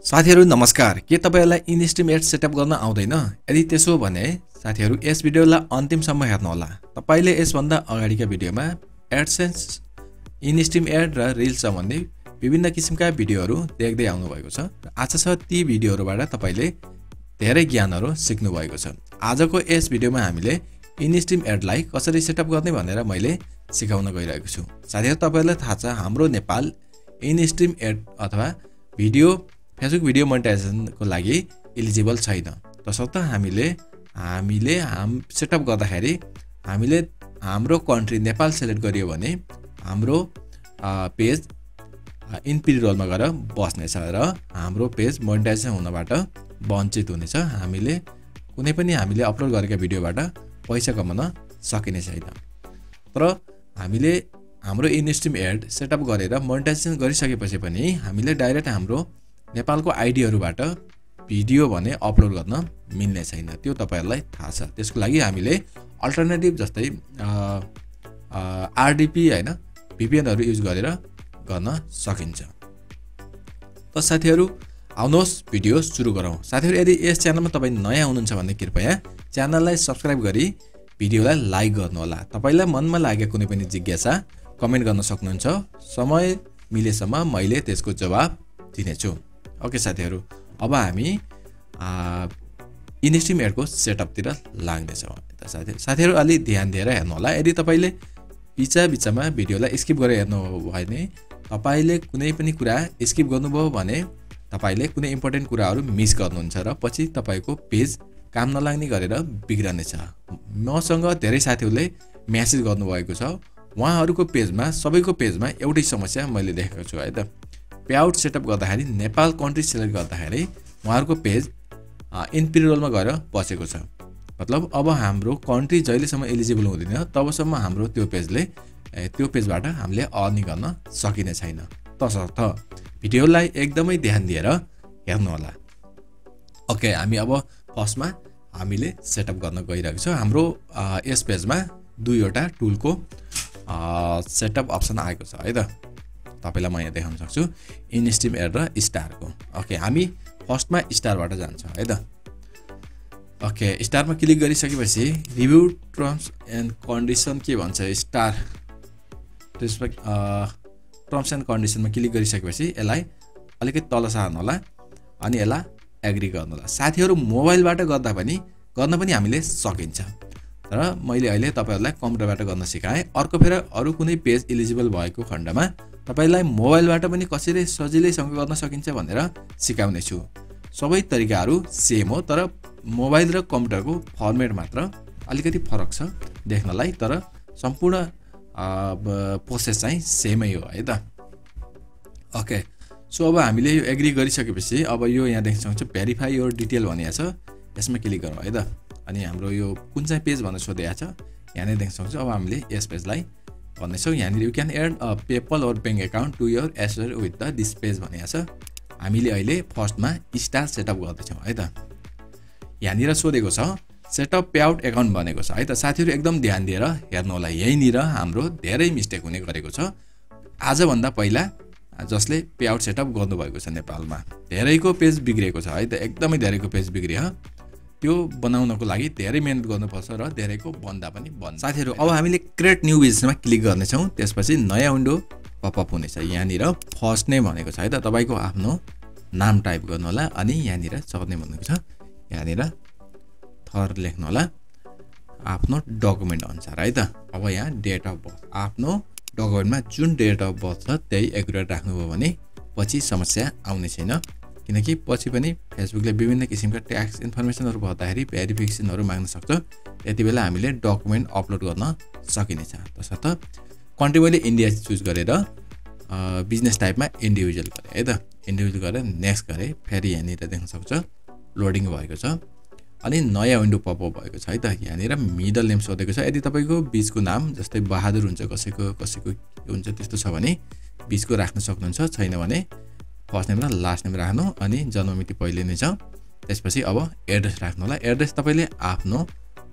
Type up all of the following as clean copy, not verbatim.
साथीहरु नमस्कार। के तपाईहरुलाई इन्स्टिमेट सेटअप गर्न आउँदैन? यदि त्यसो भने साथीहरु यस भिडियोलाई अन्तिमसम्म हेर्नु होला। तपाईले यसभन्दा अगाडिका भिडियोमा एडसेन्स, इन्स्टिमेट र रिल्स सम्बन्धी विभिन्न किसिमका भिडियोहरु देख्दै आउनु भएको छ। आशा छ ती भिडियोहरुबाट तपाईले धेरै ज्ञानहरु सिक्नु भएको छ। आजको यस भिडियोमा हामीले इन्स्टिमेटलाई कसरी सेटअप गर्ने भनेर मैले सिकाउन गइरहेको छु। साथीहरु तपाईहरुलाई थाहा छ हाम्रो नेपाल इन्स्टिमेट अथवा फेसबुक भिडियो मोनेटाइजेसन को लागि एलिजिबल छैन। तसर्थ हामीले सेटअप गर्दाखेरि हामीले हाम्रो कन्ट्री नेपाल सिलेक्ट गरियो भने हाम्रो पेज इन प्री-रोलमा गएर बस्नेछ र हाम्रो पेज मोनेटाइजेसन हुनबाट वञ्चित हुनेछ। हामीले अपलोड गरेका भिडियोबाट पैसा कमाउन सकिने छैन। तर हामीले हाम्रो इन्स्टिमेट सेटअप गरेर मोनेटाइजेसन गरिसकेपछि पनि हामीले डाइरेक्ट हाम्रो नेपालको आइडीहरुबाट भिडियो भने अपलोड गर्न मिल्ने छैन। त्यो तपाईहरुलाई थाहा छ। त्यसको लागि हामीले अल्टरनेटिभ जस्तै आरडीपी हैन VPN हरु युज गरेर गर्न सकिन्छ। त साथीहरु आउनुहोस् भिडियो सुरु गरौँ। साथीहरु यदि यस च्यानलमा तपाई नयाँ हुनुहुन्छ भने कृपया च्यानललाई सब्स्क्राइब गरी भिडियोलाई लाइक गर्नु होला। तपाईलाई मनमा लागेको कुनै पनि जिज्ञासा कमेन्ट गर्न सक्नुहुन्छ। समय मिलेसम्म मैले त्यसको जवाफ दिनेछु। ओके साथीहरु, अब हामी इन्स्टिमेटको सेटअपतिर लाग्नेछौँ। साथीहरु अलि ध्यान दिएर हेर्नु होला। यदि तपाईले बिचमा भिडियोलाई स्किप गरेर हेर्नु भयो भने तपाईले कुनै पनि कुरा स्किप गर्नुभयो भने तपाईले कुनै इम्पोर्टेन्ट कुराहरु मिस गर्नुहुन्छ र पछि तपाईको पेज काम नलाग्ने गरेर बिग्रनेछ। मसँग धेरै साथीहरुले मेसेज गर्नुभएको छ। उहाँहरुको पेजमा सबैको पेजमा एउटै समस्या मैले देखेको छु है त। पेआउट सेटअप गर्दाखेरि नेपाल कन्ट्री सिलेक्ट गर्दाखेरि उहाँहरुको पेज इन प्री-रोलमा गएर बसेको छ। मतलब अब हाम्रो कन्ट्री जहिलेसम्म एलिजिबल हुँदैन तबसम्म हाम्रो त्यो पेजबाट हामीले अर्निङ गर्न सकिने छैन। तसर्थ भिडियोलाई एकदमै ध्यान दिएर हेर्नु होला। ओके, हामी अब फर्स्टमा हामीले सेटअप गर्न गइरहेको छौं। हाम्रो यस पेजमा दुईवटा टुलको सेटअप अप्सन आएको छ है त। तपाईलाई म यहाँ देखाउन सक्छु इन्स्टिमेट र स्टारको। ओके, हामी फर्स्टमा स्टारबाट जान्छौं है त। ओके, स्टारमा क्लिक गरिसकेपछि रिभ्यू टर्म्स एन्ड कन्डिसन के भन्छ स्टार त्यसमा टर्म्स एन्ड कन्डिसनमा क्लिक गरिसकेपछि यसलाई अलिकति तल सार्नु होला अनि यसलाई एग्री गर्नु होला। साथीहरु मोबाइलबाट गर्न पनि हामीले सकिन्छ। तर मैले अहिले तपाईहरुलाई कम्प्युटरबाट गर्न सिकाएँ। अर्को फेर अरु कुनै पेज एलिजिबल भएको खण्डमा तपाईलाई मोबाइलबाट पनि कसरी सजिलैसँग गर्न सकिन्छ भनेर सिकाउने छु। सबै तरिकाहरु सेम हो, तर मोबाइल र कम्प्युटरको फर्मेट मात्र अलिकति फरक छ देख्नलाई, तर सम्पूर्ण प्रोसेस चाहिँ सेमै हो है त। ओके, सो अब हामीले यो एग्री गरिसकेपछि अब यो यहाँ देख्न सक्नुहुन्छ भेरिफाई योर डिटेल भनिएको छ। यसमा क्लिक गरौँ है त। अनि हाम्रो यो कुन चाहिँ पेज भनेर सोधेको छ यहाँ नै देख्न सक्नुहुन्छ। अब हामीले यस पेजलाई भन्नेछौँ। यहाँ you can add a PayPal or bank account to your associated with the this page भनिएको छ। हामीले अहिले फर्स्टमा स्टार सेटअप गर्दैछौँ है त। यहाँनिर सोधेको छ सेटअप पेआउट अकाउन्ट भनेको छ है त। साथीहरु एकदम ध्यान दिएर हेर्नु होला। यहीँनिर हाम्रो धेरै मिस्टेक हुने गरेको छ। आजभन्दा पहिला जसले पेआउट सेटअप गर्नुभएको छ नेपालमा धेरैको पेज बिग्रेको छ है त। एकदमै धेरैको पेज बिग्रियो। त्यो बनाउनको लागि धेरै मेहनत गर्नुपर्छ र धेरैको बन्दा पनि बन्छ। साथीहरु अब हामीले क्रिएट न्यू बिजनेसमा क्लिक गर्नेछौँ। त्यसपछि नयाँ विन्डो पपअप हुनेछ। यहाँनिर फर्स्ट नेम भनेको छ है त। तपाईको आफ्नो नाम टाइप गर्नु होला अनि यहाँनिर सरनेम भनेको छ। यहाँनिर थर लेख्नु होला आफ्नो डकुमेन्ट अनुसार है त। अब यहाँ डेट अफ बर्थ आफ्नो डकुमेन्टमा जुन डेट अफ बर्थ छ त्यही एक्युरेट राख्नुभयो भने पछि समस्या आउने छैन। किनकि पछि पनि फेसबुकले विभिन्न किसिमका ट्याक्स इन्फर्मेसनहरु भन्दाखेरि भेरिफिकेसनहरु माग्न सक्छ। यति बेला हामीले डकुमेन्ट अपलोड गर्न सकिनेछ। तसर्थ कन्ट्री मैले इन्डिया चुज गरेर बिजनेस टाइपमा इन्डिभिजुअल गरे है त। इन्डिभिजुअल गरेर नेक्स्ट गरे। फेरि यहाँनिर देख्न सक्छ लोडिङ भएको छ अनि नयाँ विन्डो पपअप भएको छ है त। यहाँनिर मिडल नेम सोधेको छ। यदि तपाईको बीचको नाम जस्तै बहादुर हुन्छ, कसैको हुन्छ त्यस्तो छ भने बीचको राख्न सक्नुहुन्छ। छैन भने फर्स्ट नेम र लास्ट नेम राख्नु अनि जन्ममिति पहिले नै छ। त्यसपछि अब एड्रेस राख्नु होला। एड्रेस तपाईले आफ्नो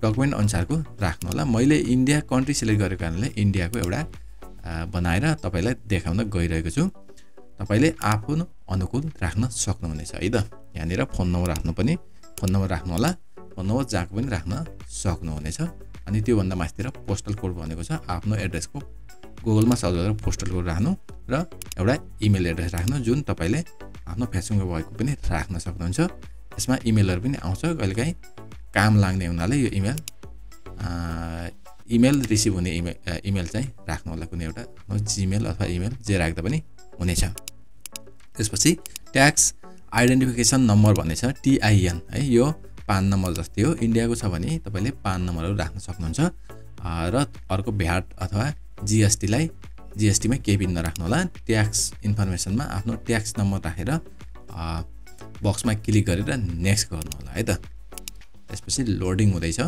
डकुमेन्ट अनुसारको राख्नु होला। मैले इन्डिया कन्ट्री सिलेक्ट गरेको कारणले इन्डियाको एउटा बनाएर तपाईलाई देखाउन गइरहेको छु। तपाईले आफ्नो अनुकूल राख्न सक्नुहुनेछ है त। यहाँनिर फोन नम्बर राख्नु पनि फोन नम्बर राख्नु होला, फोन नम्बर जहाँको पनि राख्न सक्नुहुनेछ। अनि त्यो भन्दा माथितिर पोस्टल कोड भनेको छ, आफ्नो एड्रेसको गुगलमा सर्च गरेर पोस्टल कोड राख्नु र एउटा इमेल एड्रेस राख्नु, जुन तपाईले आफ्नो फेसबुकमा भएको पनि राख्न सक्नुहुन्छ। यसमा इमेलहरु पनि आउँछ, कहिलेकाहीँ काम लाग्ने हुनाले यो इमेल रिसिभ हुने इमेल चाहिँ राख्नु होला, कुनै एउटा आफ्नो जीमेल अथवा इमेल जे राख्दा पनि हुनेछ। त्यसपछि ट्याक्स आइडेन्टिफिकेसन नम्बर भन्ने छ, TIN है, यो पान नम्बर जस्तै हो। इन्डियाको छ भने तपाईले पान नम्बरहरु राख्न सक्नुहुन्छ र अर्को भ्याट अथवा GST मा केही पनि नराख्नु होला। ट्याक्स इन्फर्मेसनमा आफ्नो ट्याक्स नम्बर राखेर बक्समा क्लिक गरेर नेक्स्ट गर्नु होला है त। त्यसपछि लोडिङ हुँदैछ।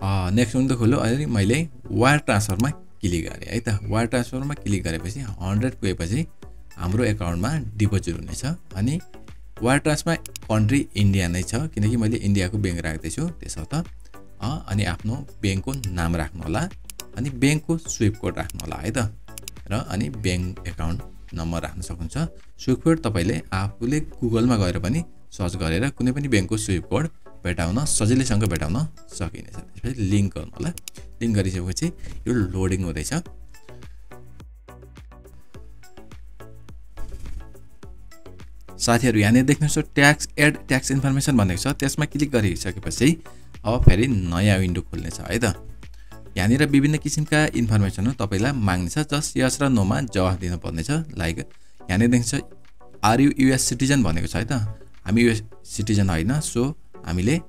नेक्स्ट हुन त खोल्यो। अनि मैले वायर ट्रान्सफरमा क्लिक गरेँ है त। वायर ट्रान्सफरमा क्लिक गरेपछि 100 पुगेपछि हाम्रो एकाउन्टमा डिपोजिट हुनेछ। अनि वायर ट्रान्सफरमा कन्ट्री इन्डिया नै छ, किनकि मैले इन्डियाको बैंक राख्दैछु त्यसो त। अनि आफ्नो बैंकको नाम राख्नु होला, अनि बैंकको स्विफ्ट कोड राख्नु होला है त। र अनि बैंक एकाउन्ट नम्बर राख्न सक्नुहुन्छ। स्विफ्ट कोड तपाईले आफूले गुगलमा गएर पनि सर्च गरेर कुनै पनि बैंकको स्विफ्ट कोड भेटाउन सजिलैसँग भेटाउन सकिनेछ। त्यसपछि लिंक गर्नु होला। लिंक गरिसकेपछि यो लोडिङ हुँदैछ। साथीहरु, यहाँनिर देख्नुहुन्छ ट्याक्स एड ट्याक्स इन्फर्मेसन भनेको छ, त्यसमा क्लिक गरिसकेपछि अब फेरि नयाँ विन्डो खोल्नेछ है त। यहाँनिर विभिन्न किसिमका इन्फर्मेसनहरु तपाईलाई माग्नेछ, जस्ट यस र नो मा जवाफ दिनु पर्नेछ। लाइक यहाँनिर देख्नुहुन्छ आर यु US सिटिजन भनेको छ है त। हामी US सिटिजन होइन, सो हामीले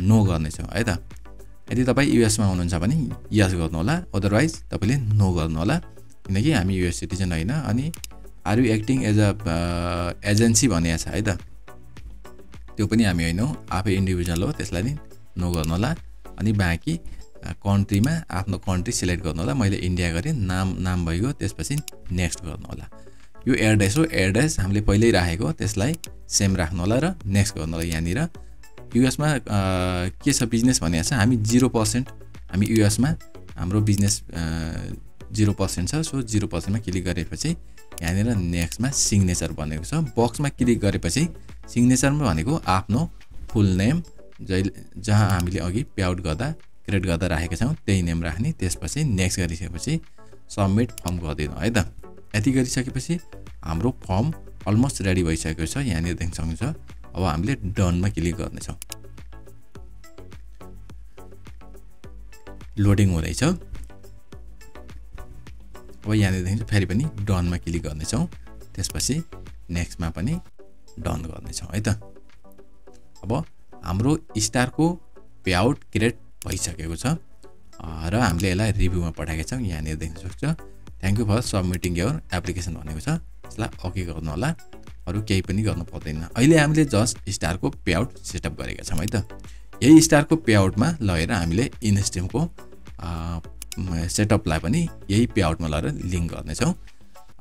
नो गर्नेछौँ है त। यदि तपाई US मा हुनुहुन्छ भने यस गर्नु होला, अदरवाइज तपाईले नो गर्नु होला, किनकि हामी US सिटिजन होइन। अनि are you acting as a agency भनेको छ है त, त्यो पनि हामी हैनौं, आफै इन्डिभिजुअल हो, त्यसलाई नि नो गर्नु होला। अनि बाँकी कन्ट्रीमा आफ्नो कन्ट्री सिलेक्ट गर्नु होला। मैले इन्डिया गरे, नाम भइगयो, त्यसपछि नेक्स्ट गर्नु होला। यो एड्रेस हो, एड्रेस हामीले पहिल्यै राखेको त्यसलाई सेम राख्नु होला र नेक्स्ट गर्नु होला। यहाँनिर US मा के छ बिजनेस भनेको छ, हामी 0%, हामी US मा हाम्रो बिजनेस 0% छ, सो 0% मा क्लिक गरेपछि यहाँनिर नेक्स्टमा सिग्नेचर भनेको छ। बक्समा क्लिक गरेपछि सिग्नेचरमा भनेको आफ्नो फुल नेम जहाँ हामीले अघि पेआउट गर्दा क्रिएट गर्दा राखेका छौं त्यही नेम राख्ने। त्यसपछि नेक्स्ट गरिसकेपछि सबमिट फर्म गरिदिनु है त। यति गरिसकेपछि हाम्रो फर्म अलमोस्ट रेडी भइसकेको छ। यहाँनिर देख्न सक्नुहुन्छ। अब हामीले डनमा क्लिक गर्नेछौँ। लोडिङ हुँदैछ। अब यहाँनिर देख्नुहुन्छ फेरि पनि डनमा क्लिक गर्नेछौँ। त्यसपछि नेक्स्टमा पनि डन गर्नेछौँ है त। अब हाम्रो स्टारको पेआउट क्रिएट भइसकेको छ र हामीले यसलाई रिभ्यूमा पठाएका छौँ। यहाँनिर देख्न सक्छ, thank you for submitting your application भनेको छ। यसलाई ओके गर्नु होला, अरु केही पनि गर्नु पर्दैन। अहिले हामीले जस्ट स्टारको पेआउट सेटअप गरेका छौँ है त। यही स्टारको पेआउटमा लगेर हामीले इनस्ट्रिमको सेटअपलाई पनि यही पेआउटमा लगेर लिंक गर्नेछौँ।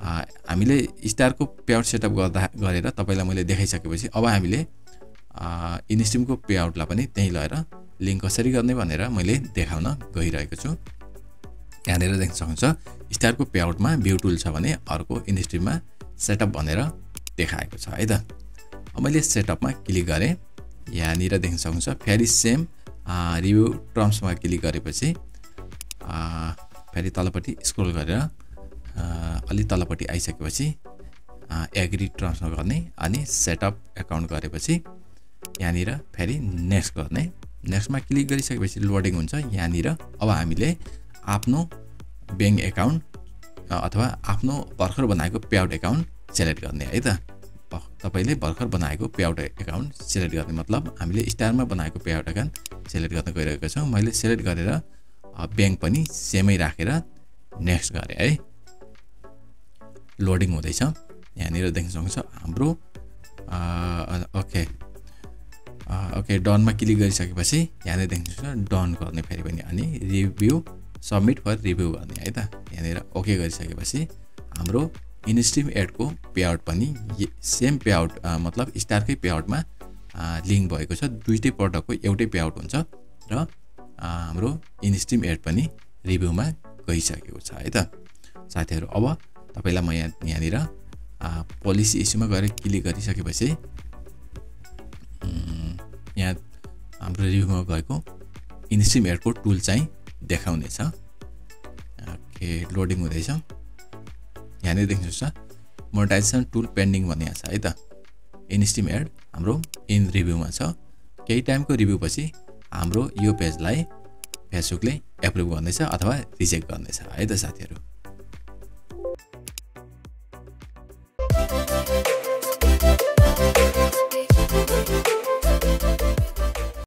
हामीले स्टारको पेआउट सेटअप गरेर तपाईलाई मैले देखाइसकेपछि अब हामीले इनस्ट्रिमको पेआउटलाई पनि त्यही लगेर लिंक कसरी गर्ने भनेर मैले देखाउन गइरहेको छु। यहाँनिर देख्न सक्नुहुन्छ स्टारको पेआउटमा भ्यू टुल छ भने अर्को इनस्ट्रिममा सेटअप भनेर देखाएको छ है त। अब मैले सेटअपमा क्लिक गरे। यहाँनिर देख्न सक्नुहुन्छ फेरि सेम रिभ्यू टर्म्समा क्लिक गरेपछि फेरि तलपट्टि स्क्रोल गरेर अलि तलपट्टि आइसकेपछि एग्री टर्म्समा गर्ने अनि सेटअप अकाउन्ट गरेपछि यहाँनिर फेरि नेक्स्ट गर्ने। नेक्स्टमा क्लिक गरिसकेपछि लोडिङ हुन्छ। यहाँनिर अब हामीले आफ्नो बैंक अकाउन्ट अथवा आफ्नो भर्खर बनाएको पेआउट अकाउन्ट सिलेक्ट गर्ने है त। तपाईले भर्खर बनाएको पेआउट अकाउन्ट सिलेक्ट गर्ने मतलब हामीले स्टारमा बनाएको पेआउट अकाउन्ट सिलेक्ट गर्न गइरहेको छौं। मैले सिलेक्ट गरेर बैंक पनि सेमै राखेर नेक्स्ट गरे है। लोडिङ हुँदैछ। यहाँनिर देख्न सक्नुहुन्छ हाम्रो ओके डनमा क्लिक गरिसकेपछि यहाँनिर देख्न सक्नुहुन्छ डन गर्ने फेरि पनि अनि रिभ्यू सबमिट फर रिभ्यू गर्ने है त। यहाँनिर ओके गरिसकेपछि हाम्रो इनस्ट्रिम एडको पेआउट पनि सेम पेआउट मतलब स्टारकै पेआउटमा लिंक भएको छ। दुईटै प्रोडक्टको एउटै पेआउट हुन्छ र हाम्रो इनस्ट्रिम एड पनि रिभ्यूमा गइसकेको छ है त साथीहरु। अब तपाईलाई म यहाँनिर पोलिसी इस्युमा गएर क्लिक गरिसकेपछि यहाँ हाम्रो रिभ्यूमा भएको इन्स्ट्रिम एडको टुल चाहिँ देखाउनेछ। ओके लोडिङ हुँदैछ। यहाँनिर देख्नुहुन्छ मोनेटाइजेसन टुल पेन्डिङ भनिएको छ है त। इन्स्ट्रिम एड हाम्रो इन रिभ्यूमा छ। केही टाइमको रिभ्यू पछि हाम्रो यो पेजलाई फेसबुकले एप्रुभ गर्नेछ अथवा रिजेक्ट गर्नेछ है त साथीहरु।